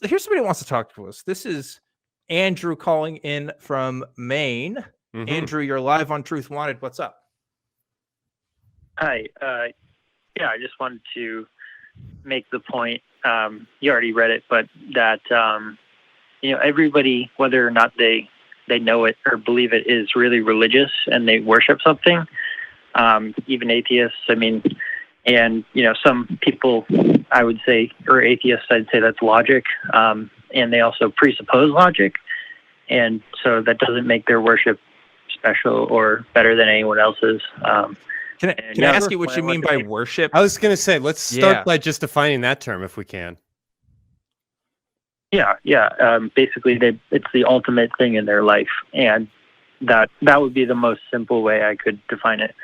here's somebody who wants to talk to us. This is Andrew calling in from Maine. Mm-hmm. Andrew, you're live on Truth Wanted. What's up? Hi. Yeah, I just wanted to make the point. You already read it, but that everybody, whether or not they know it or believe it, is really religious and they worship something. Even atheists. I mean, and some people, I would say, or atheists, I'd say that's logic, and they also presuppose logic, and so that doesn't make their worship special or better than anyone else's. Can I ask you what you mean by worship? I was going to say, let's start by just defining that term if we can. Yeah. Basically, it's the ultimate thing in their life, and that would be the most simple way I could define it.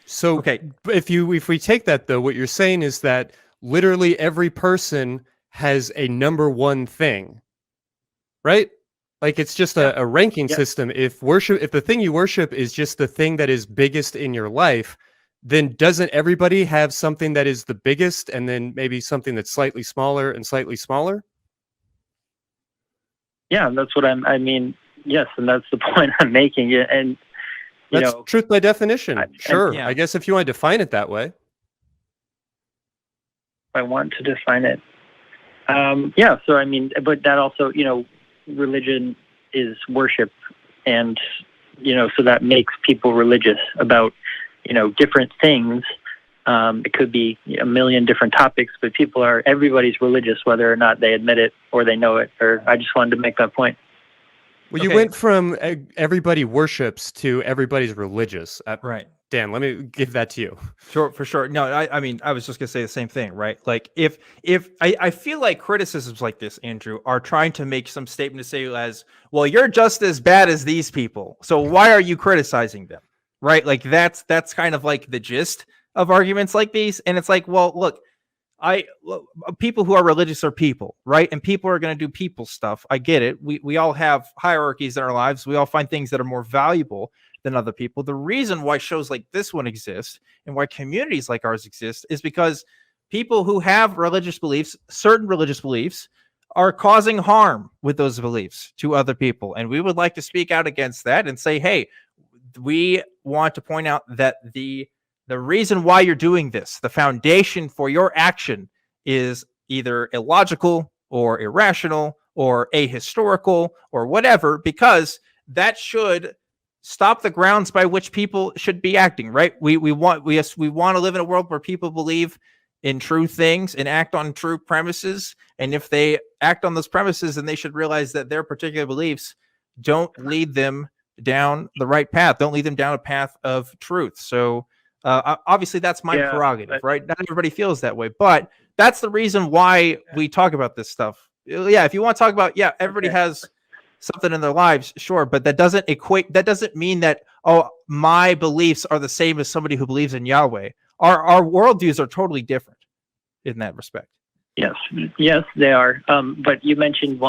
So, okay, if we take that though, what you're saying is that literally every person has a number one thing, right? Like it's just a ranking system. If the thing you worship is just the thing that is biggest in your life, then doesn't everybody have something that is the biggest and then maybe something that's slightly smaller and slightly smaller? Yeah, that's what I mean, yes, and that's the point I'm making. And that's truth by definition. I guess if you want to define it that way. I want to define it. So I mean, but that also, religion is worship, and so that makes people religious about different things. It could be a million different topics, but everybody's religious whether or not they admit it or they know it. Or I just wanted to make that point. Well, you went from everybody worships to everybody's religious. Right. Dan, let me give that to you. Sure, for sure. No, I mean, I was just going to say the same thing, right? Like, if I feel like criticisms like this, Andrew, are trying to make some statement to say as, well, you're just as bad as these people, so why are you criticizing them, right? Like, that's kind of like the gist of arguments like these. And it's like, well, look, people who are religious are people, right? And people are going to do people stuff. I get it. We all have hierarchies in our lives. We all find things that are more valuable than other people. The reason why shows like this one exist and why communities like ours exist is because people who have religious beliefs, certain religious beliefs, are causing harm with those beliefs to other people. And we would like to speak out against that and say, hey, we want to point out that the reason why you're doing this, the foundation for your action, is either illogical or irrational or ahistorical or whatever, because that should stop the grounds by which people should be acting, right? We want to live in a world where people believe in true things and act on true premises. And if they act on those premises, then they should realize that their particular beliefs don't lead them down the right path, don't lead them down a path of truth. So obviously that's my prerogative, right? Not everybody feels that way, but that's the reason why we talk about this stuff. Yeah, if you want to talk about, everybody has something in their lives, sure, but that doesn't mean that, my beliefs are the same as somebody who believes in Yahweh. Our worldviews are totally different in that respect. Yes, they are. But you mentioned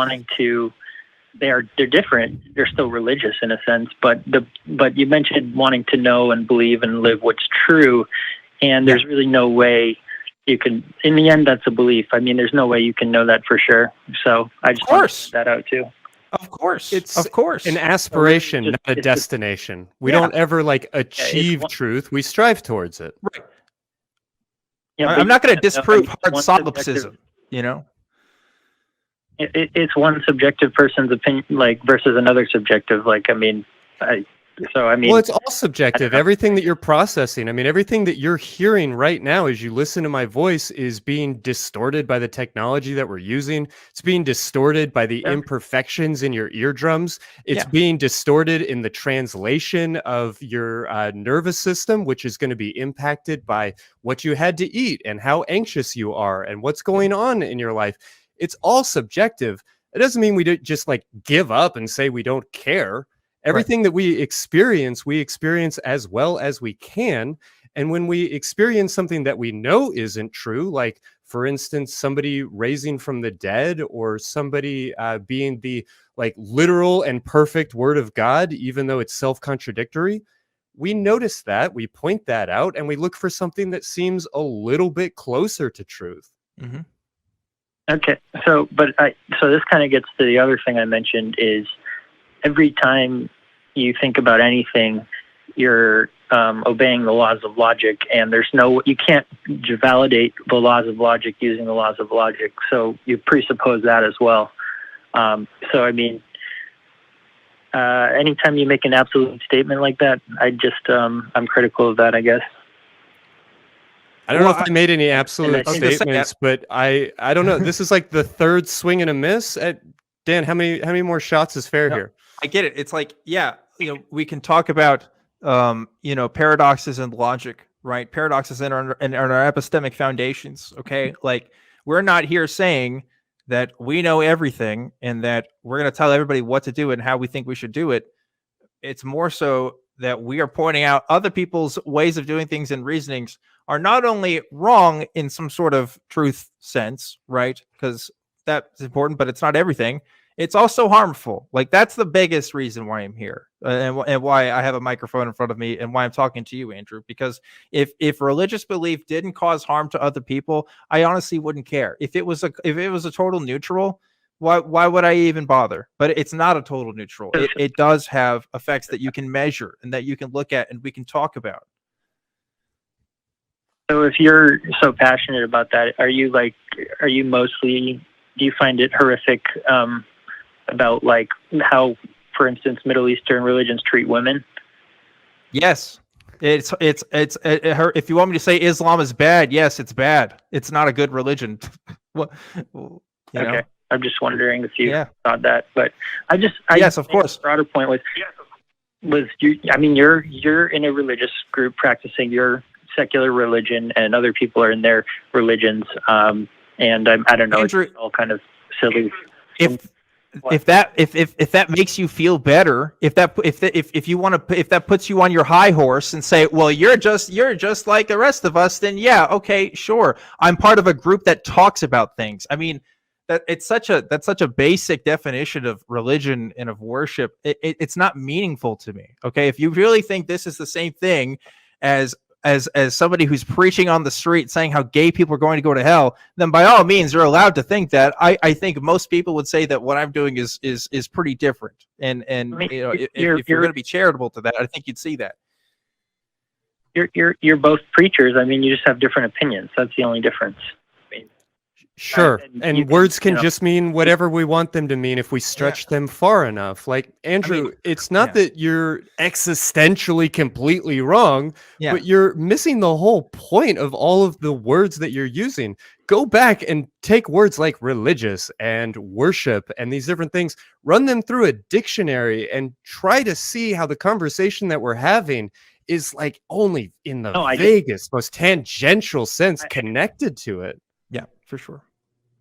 they're different. They're still religious in a sense, but you mentioned wanting to know and believe and live what's true, and there's really no way you can. In the end, that's a belief. I mean, there's no way you can know that for sure. So I just want to put that out too. Of course, it's an aspiration, not a destination. We don't ever achieve truth. We strive towards it. Right. Yeah, I'm not going to disprove hard solipsism. It's one subjective person's opinion, versus another subjective. Well, it's all subjective. Everything that you're processing, everything that you're hearing right now as you listen to my voice is being distorted by the technology that we're using. It's being distorted by the imperfections in your eardrums. It's being distorted in the translation of your nervous system, which is going to be impacted by what you had to eat and how anxious you are and what's going on in your life. It's all subjective. It doesn't mean we just give up and say we don't care. Everything that we experience as well as we can. And when we experience something that we know isn't true, like, for instance, somebody raising from the dead or somebody being the literal and perfect word of God, even though it's self-contradictory, we notice that, we point that out, and we look for something that seems a little bit closer to truth. Mm-hmm. Okay. So this kind of gets to the other thing I mentioned is every time you think about anything, you're obeying the laws of logic, and you can't validate the laws of logic using the laws of logic. So you presuppose that as well. So I mean, anytime you make an absolute statement like that, I'm critical of that, I guess. I don't know if I made any absolute I was statements, but I don't know. This is like the third swing and a miss. Dan, how many more shots is fair here? I get it. It's like, yeah, we can talk about paradoxes and logic, right? Paradoxes in our epistemic foundations. Okay, like we're not here saying that we know everything and that we're going to tell everybody what to do and how we think we should do it. It's more so that we are pointing out other people's ways of doing things and reasonings are not only wrong in some sort of truth sense, right? Because that's important, but it's not everything. It's also harmful. Like that's the biggest reason why I'm here, and why I have a microphone in front of me, and why I'm talking to you, Andrew. Because if religious belief didn't cause harm to other people, I honestly wouldn't care. If it was a total neutral, why would I even bother? But it's not a total neutral. It does have effects that you can measure and that you can look at and we can talk about. So if you're so passionate about that, do you find it horrific about like how, for instance, Middle Eastern religions treat women? Yes. If you want me to say Islam is bad, yes, it's bad. It's not a good religion. Okay. I'm just wondering if you thought that, but yes, of course. The broader point was you. I mean, you're in a religious group practicing your secular religion, and other people are in their religions. And I don't know. Andrew, it's all kind of silly. If that makes you feel better, if that puts you on your high horse and say, well, you're just like the rest of us, then yeah, okay, sure. I'm part of a group that talks about things. I mean, that's such a basic definition of religion and of worship. It's not meaningful to me. Okay, if you really think this is the same thing as somebody who's preaching on the street saying how gay people are going to go to hell, then by all means you're allowed to think that. I think most people would say that what I'm doing is pretty different. And I mean, if you're going to be charitable to that, I think you'd see that. You're both preachers. I mean, you just have different opinions. That's the only difference. Sure. And words can just mean whatever we want them to mean if we stretch them far enough. Like, Andrew, it's not that you're existentially completely wrong, but you're missing the whole point of all of the words that you're using. Go back and take words like religious and worship and these different things, run them through a dictionary and try to see how the conversation that we're having is like only in the vaguest, most tangential sense connected to it. Yeah, for sure.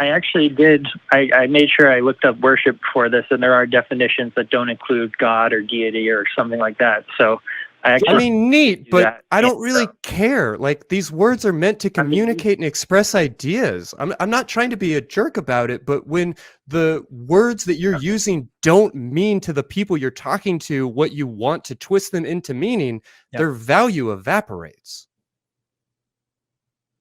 I actually did. I made sure I looked up worship before this, and there are definitions that don't include God or deity or something like that. So I mean, neat, but I don't really care. Like, these words are meant to communicate and express ideas. I'm not trying to be a jerk about it, but when the words that you're using don't mean to the people you're talking to what you want to twist them into meaning, their value evaporates.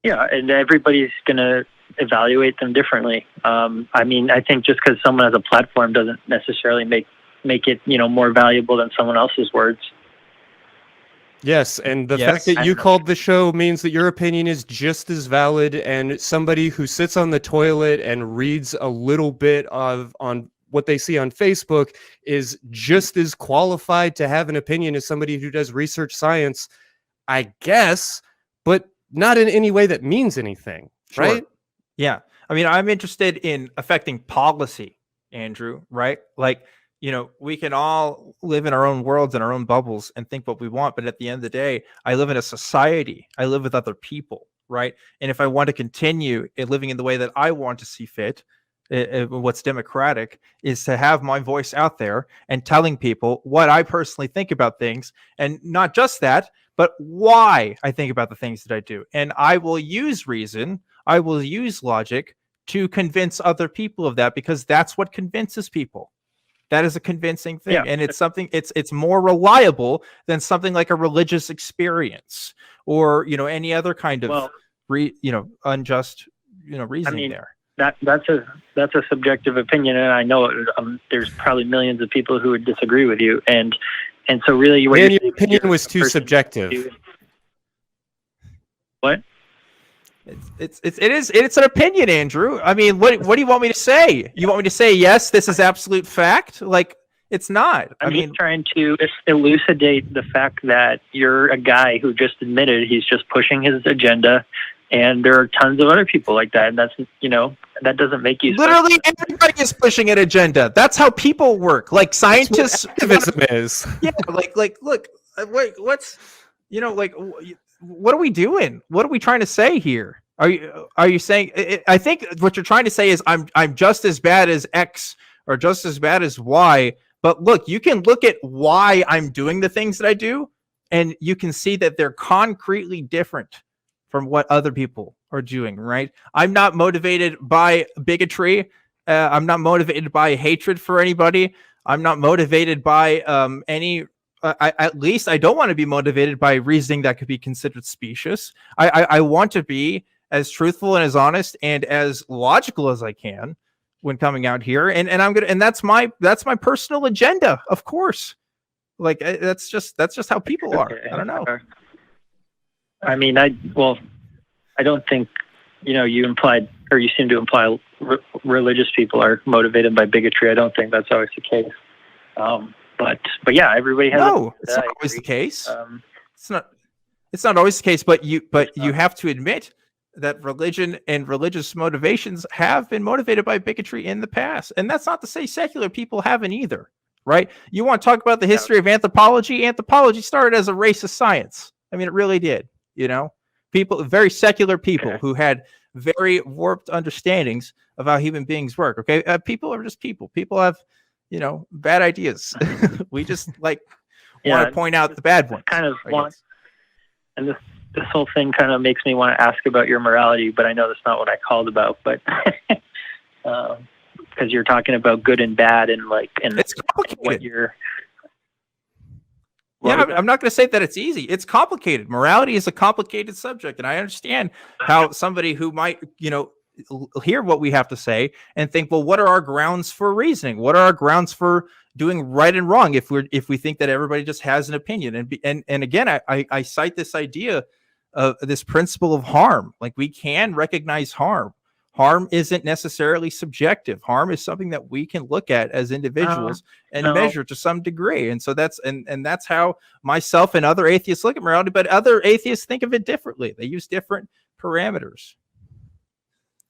Yeah, and everybody's going to evaluate them differently. I mean, I think just because someone has a platform doesn't necessarily make it, more valuable than someone else's words. Yes, and the fact that you called the show means that your opinion is just as valid, and somebody who sits on the toilet and reads a little bit on what they see on Facebook is just as qualified to have an opinion as somebody who does research science, I guess, but not in any way that means anything, right? Yeah. I mean, I'm interested in affecting policy, Andrew, right? Like, we can all live in our own worlds and our own bubbles and think what we want. But at the end of the day, I live in a society. I live with other people, right? And if I want to continue living in the way that I want to see fit, what's democratic is to have my voice out there and telling people what I personally think about things. And not just that, but why I think about the things that I do. And I will use reason, I will use logic to convince other people of that, because that's what convinces people. That is a convincing thing. And it's something, it's more reliable than something like a religious experience or, any other kind of, unjust, reasoning there. that's a subjective opinion, and I know there's probably millions of people who would disagree with you, and so really, what And you're your opinion was too subjective. What? It's an opinion, Andrew. I mean, what do you want me to say? You want me to say yes, this is absolute fact? Like, it's not. I'm just trying to elucidate the fact that you're a guy who just admitted he's just pushing his agenda, and there are tons of other people like that, and that's, that doesn't make you literally everybody is pushing an agenda. That's how people work. Like scientists, activism is. Yeah, like look, what's what are we doing? What are we trying to say here? Are you saying? I think what you're trying to say is I'm just as bad as X or just as bad as Y. But look, you can look at why I'm doing the things that I do, and you can see that they're concretely different from what other people are doing, right? I'm not motivated by bigotry. I'm not motivated by hatred for anybody. I'm not motivated by at least I don't want to be motivated by reasoning that could be considered specious. I want to be as truthful and as honest and as logical as I can when coming out here, and that's my personal agenda, of course. Like that's just how people are. I don't know. I mean, I don't think you implied, or you seem to imply, religious people are motivated by bigotry. I don't think that's always the case. But yeah, everybody has. No, it's not always the case. It's not always the case. But you have to admit that religion and religious motivations have been motivated by bigotry in the past, and that's not to say secular people haven't either, right? You want to talk about the history of anthropology? Anthropology started as a racist science. I mean, it really did. People, very secular people who had very warped understandings of how human beings work. Okay, people are just people. People have, bad ideas. We just want to point out the bad ones. Kind of and this whole thing kind of makes me want to ask about your morality, but I know that's not what I called about. But because you're talking about good and bad, and it's complicated. What you're. Yeah, I'm not going to say that it's easy. It's complicated. Morality is a complicated subject, and I understand how somebody who might, hear what we have to say and think, well, what are our grounds for reasoning? What are our grounds for doing right and wrong if we think that everybody just has an opinion? And again, I cite this idea of this principle of harm. Like, we can recognize harm. Harm isn't necessarily subjective. Harm is something that we can look at as individuals and measure to some degree. And so that's how myself and other atheists look at morality, but other atheists think of it differently. They use different parameters.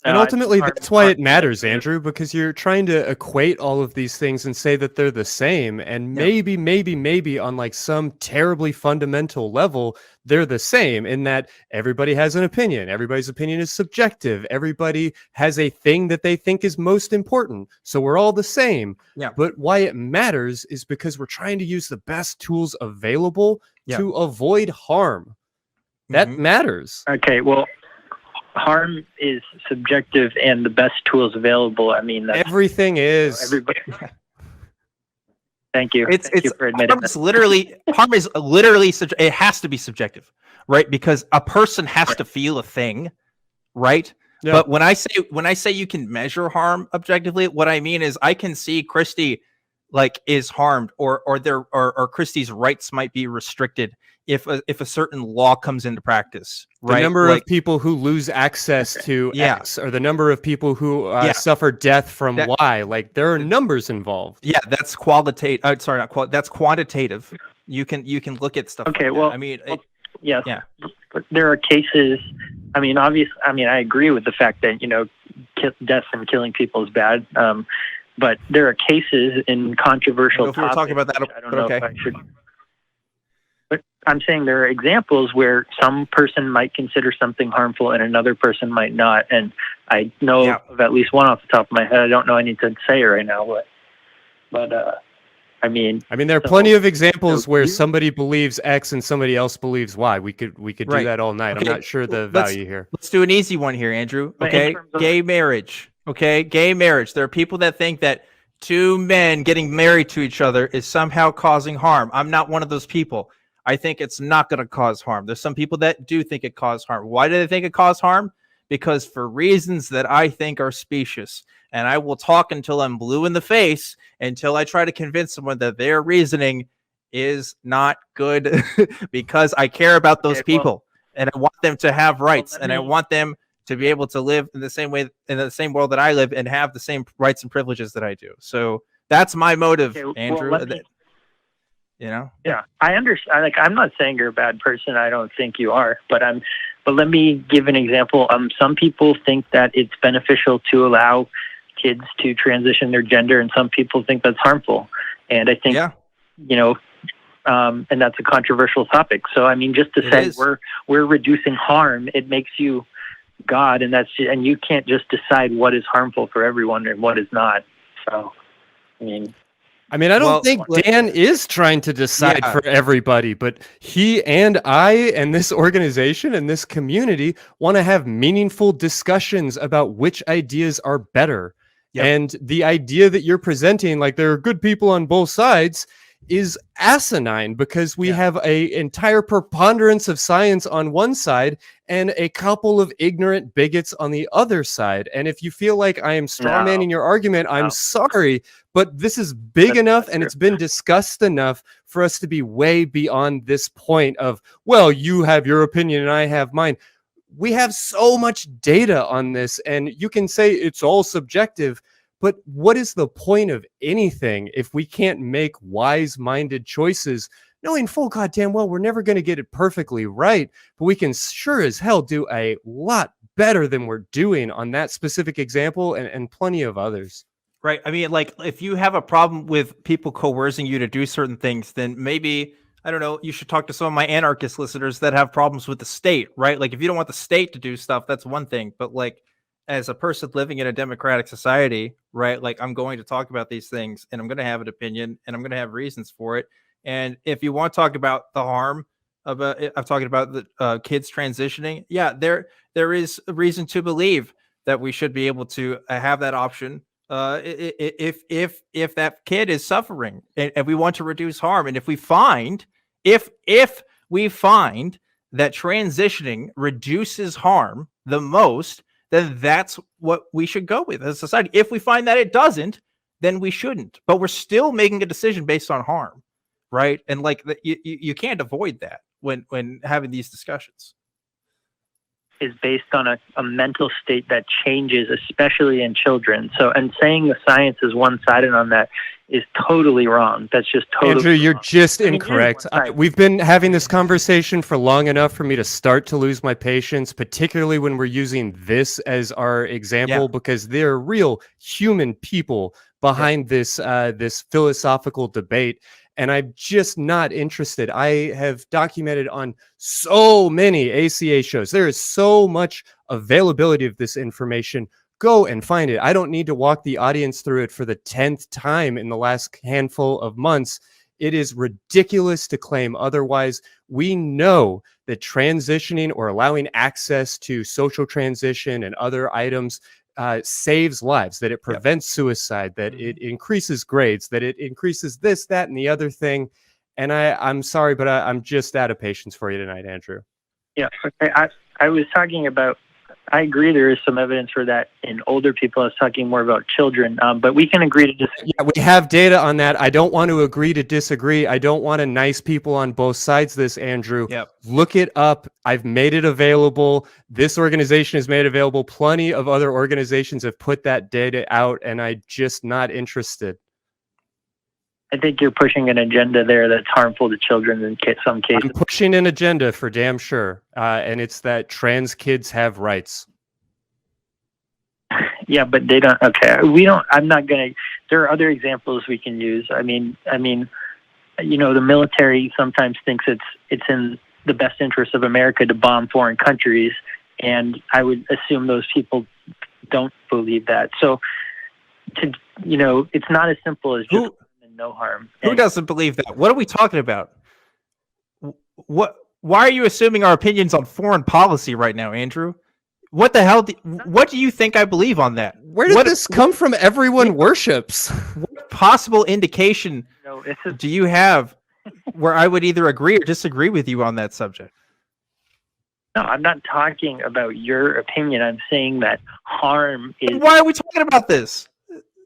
And ultimately, that's why it matters, Andrew, because you're trying to equate all of these things and say that they're the same. And maybe on some terribly fundamental level, they're the same in that everybody has an opinion. Everybody's opinion is subjective. Everybody has a thing that they think is most important. So we're all the same. Yeah. But why it matters is because we're trying to use the best tools available to avoid harm. That matters. Okay, well, harm is subjective, and the best tools available. I mean, everything is. Everybody. Thank you. Thank you for admitting harm is literally it has to be subjective, right? Because a person has to feel a thing, right? Yeah. But when I say you can measure harm objectively, what I mean is I can see Christy is harmed, or Christy's rights might be restricted if a certain law comes into practice, right? The number of people who lose access to X, or the number of people who suffer death from Y. There are numbers involved. Yeah, that's qualitative. That's quantitative. You can look at stuff. Okay, like that. Yes. Yeah. But there are cases. I mean, obviously. I mean, I agree with the fact that death and killing people is bad. But there are cases in controversial topics. If we're talking about that, I don't know if I should. But I'm saying there are examples where some person might consider something harmful and another person might not. And I know of at least one off the top of my head. I don't know I need to say it right now, but I mean, there are plenty of examples where somebody believes X and somebody else believes Y. We could do that all night. Okay. I'm not sure the value here. Let's do an easy one here, Andrew. Okay, gay marriage. Okay, gay marriage. There are people that think that two men getting married to each other is somehow causing harm. I'm not one of those people. I think it's not going to cause harm. There's some people that do think it causes harm. Why do they think it causes harm? because for reasons that I think are specious, and I will talk until I'm blue in the face, until I try to convince someone that their reasoning is not good because I care about those people and I want them to have rights and I want them to be able to live in the same way, in the same world that I live, and have the same rights and privileges that I do. So that's my motive, Andrew. Yeah, I understand. Like, I'm not saying you're a bad person. I don't think you are, but let me give an example. Some people think that it's beneficial to allow kids to transition their gender, and some people think that's harmful. And I think, and that's a controversial topic. So, I mean, just to say we're reducing harm, it makes you God, and and you can't just decide what is harmful for everyone and what is not. So, I don't think Dan is trying to decide for everybody, but he and I and this organization and this community want to have meaningful discussions about which ideas are better. Yep. And the idea that you're presenting, like there are good people on both sides, is asinine, because we have an entire preponderance of science on one side and a couple of ignorant bigots on the other side. And if you feel like I am strawmanning your argument, I'm sorry, but this is big enough and it's been discussed enough for us to be way beyond this point of, well, you have your opinion and I have mine. We have so much data on this, and you can say it's all subjective, but what is the point of anything if we can't make wise-minded choices, knowing full goddamn well we're never going to get it perfectly right, but we can sure as hell do a lot better than we're doing on that specific example and plenty of others. Right. I mean, like, if you have a problem with people coercing you to do certain things, then maybe, I don't know, you should talk to some of my anarchist listeners that have problems with the state, right? Like, if you don't want the state to do stuff, that's one thing. But, like, as a person living in a democratic society, right, like, I'm going to talk about these things and I'm going to have an opinion and I'm going to have reasons for it. And if you want to talk about the harm of I'm talking about the kids transitioning, there is a reason to believe that we should be able to have that option. If that kid is suffering and we want to reduce harm, and if we find that transitioning reduces harm the most, then that's what we should go with as a society. If we find that it doesn't, then we shouldn't. But we're still making a decision based on harm, right? And like you can't avoid that when having these discussions. Is based on a mental state that changes, especially in children. So, and saying the science is one-sided on that is totally wrong. That's just totally Andrew, you're wrong. just incorrect. We've been having this conversation for long enough for me to start to lose my patience, particularly when we're using this as our example, because there are real human people behind this philosophical debate. And I'm just not interested. I have documented on so many ACA shows. There is so much availability of this information. Go and find it. I don't need to walk the audience through it for the 10th time in the last handful of months. It is ridiculous to claim otherwise. We know that transitioning or allowing access to social transition and other items saves lives, that it prevents suicide, that it increases grades, that it increases this, that, and the other thing. And I'm sorry, but I'm just out of patience for you tonight, Andrew. Yeah, okay. I was talking about, I agree there is some evidence for that in older people. I was talking more about children, but we can agree to disagree. Yeah, we have data on that. I don't want to agree to disagree. I don't want to nice people on both sides of this, Andrew. Yep. Look it up. I've made it available. This organization has made it available. Plenty of other organizations have put that data out, and I'm just not interested. I think you're pushing an agenda there that's harmful to children in some cases. I'm pushing an agenda for damn sure, and it's that trans kids have rights. Yeah, but they don't. Okay, we don't. I'm not gonna. There are other examples we can use. I mean, you know, the military sometimes thinks it's in the best interest of America to bomb foreign countries, and I would assume those people don't believe that. So, it's not as simple as just no harm. Who doesn't believe that? What are we talking about? Why are you assuming our opinions on foreign policy right now, Andrew? What the hell? What do you think I believe on that? Where did this come from? Everyone worships. What possible indication do you have where I would either agree or disagree with you on that subject? No, I'm not talking about your opinion. I'm saying that harm is... Why are we talking about this?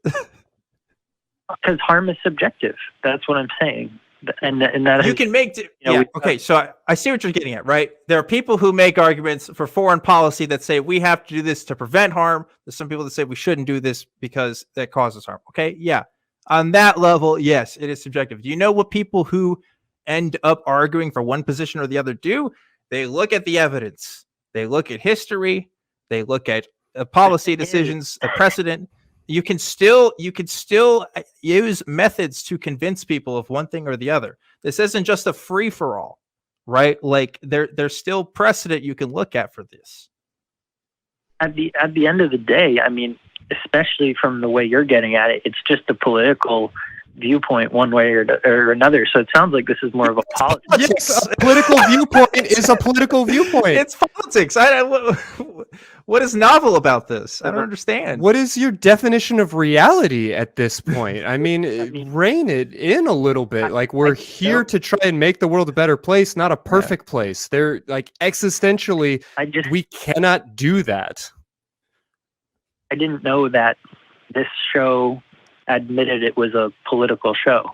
Because harm is subjective. That's what I'm saying. And that You is, can make... know, yeah, we- okay, so I see what you're getting at, right? There are people who make arguments for foreign policy that say we have to do this to prevent harm. There's some people that say we shouldn't do this because that causes harm, okay? Yeah, on that level, yes, it is subjective. Do you know what people who end up arguing for one position or the other do? They look at the evidence. They look at history. They look at policy decisions, a precedent. You can still use methods to convince people of one thing or the other. This isn't just a free for all, right? Like there's still precedent you can look at for this. at the end of the day, I mean, especially from the way you're getting at it, it's just a political viewpoint one way or another. So it sounds like this is more of a politics. Yes, a political viewpoint is a political viewpoint. It's politics. What is novel about this? I don't understand. What is your definition of reality at this point? I mean, rein it in a little bit. Like, we're here to try and make the world a better place, not a perfect place. They're like existentially, we cannot do that. I didn't know that this show admitted it was a political show.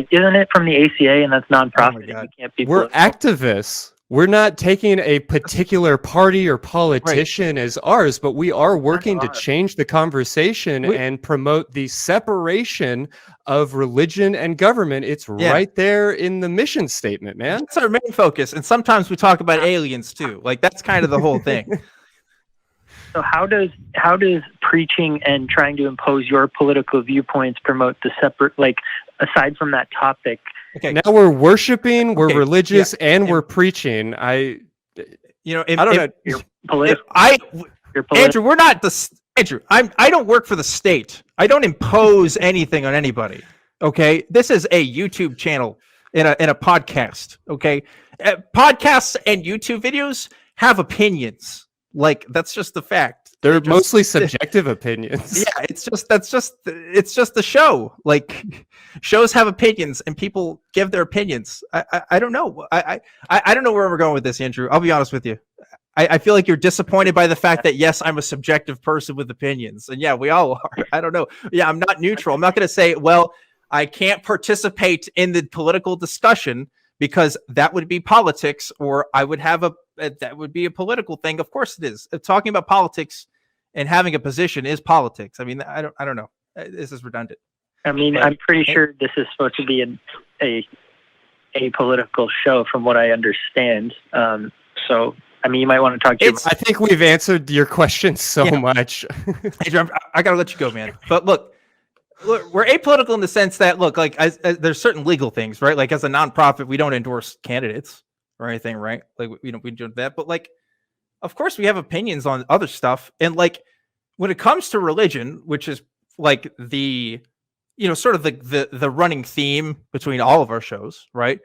Isn't it from the ACA, and that's nonprofit? God. You can't be We're activists. We're not taking a particular party or politician as ours, but we are working to change the conversation and promote the separation of religion and government. It's right there in the mission statement, man. That's our main focus. And sometimes we talk about aliens too. Like, that's kind of the whole thing. So how does preaching and trying to impose your political viewpoints promote the separate, like, aside from that topic? Okay. Now we're worshiping, we're religious, and we're preaching. I don't know. You're political. Andrew, we're not Andrew. I don't work for the state. I don't impose anything on anybody. Okay, this is a YouTube channel in a podcast. Okay, podcasts and YouTube videos have opinions. Like, that's just the fact. They're mostly subjective opinions. Yeah, it's just the show. Like, shows have opinions and people give their opinions. I don't know. I don't know where we're going with this, Andrew. I'll be honest with you. I feel like you're disappointed by the fact that, yes, I'm a subjective person with opinions. And yeah, we all are. I don't know. Yeah, I'm not neutral. I'm not going to say, well, I can't participate in the political discussion because that would be politics, or I would have that would be a political thing. Of course it is. Talking about politics and having a position is politics. I mean, I don't know. This is redundant. I mean, I'm pretty sure this is supposed to be a political show, from what I understand. So, I mean, you might want to talk to. I think we've answered your question so much. Adrian, I gotta let you go, man. But look, we're apolitical in the sense that, look, like, as there's certain legal things, right? Like, as a nonprofit, we don't endorse candidates or anything, right? Like, we do that. But, like, of course, we have opinions on other stuff. And, like, when it comes to religion, which is like the, sort of the running theme between all of our shows, right?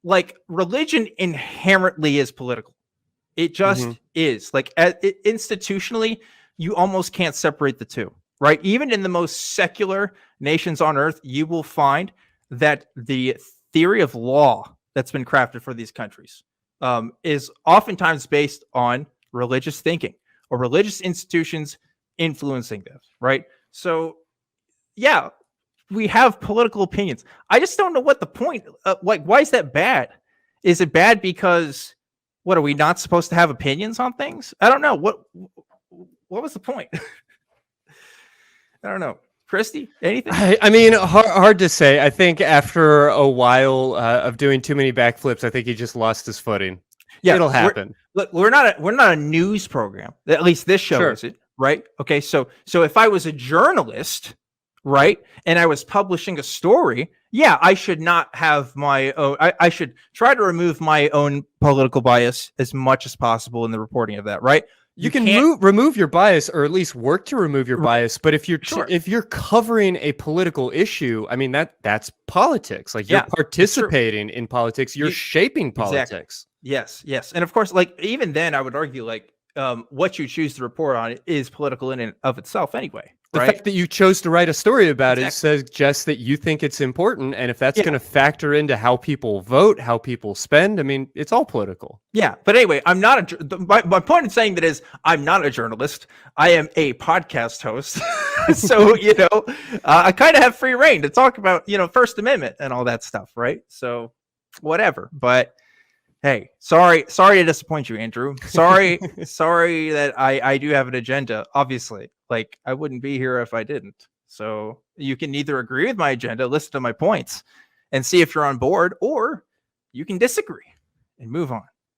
Like, religion inherently is political. It just is. Like, institutionally, you almost can't separate the two, right? Even in the most secular nations on earth, you will find that the theory of law that's been crafted for these countries is oftentimes based on religious thinking or religious institutions influencing them, right? So, yeah, we have political opinions. I just don't know what the point. Why is that bad? Is it bad because, what, are we not supposed to have opinions on things? I don't know. What was the point? I don't know. Christy, anything? I mean, hard to say. I think after a while of doing too many backflips, I think he just lost his footing. Yeah, it'll happen. We're not a news program. At least this show isn't, right? Okay, so if I was a journalist, right, and I was publishing a story, yeah, I should not have my own. I should try to remove my own political bias as much as possible in the reporting of that, right? You can remove your bias, or at least work to remove your bias. But if you're covering a political issue, I mean, that's politics. Like, you're participating in politics. You're shaping politics. Exactly. Yes. And of course, like, even then, I would argue, like, what you choose to report on is political in and of itself anyway. The right? fact that you chose to write a story about it Exactly. suggests that you think it's important. And if that's Yeah. going to factor into how people vote, how people spend, I mean, it's all political. Yeah, but anyway, I'm not my point in saying that is I'm not a journalist. I am a podcast host. So, I kind of have free reign to talk about, First Amendment and all that stuff, right? So whatever. But hey, sorry to disappoint you, Andrew. Sorry that I do have an agenda, obviously. Like, I wouldn't be here if I didn't. So you can either agree with my agenda, listen to my points, and see if you're on board, or you can disagree and move on.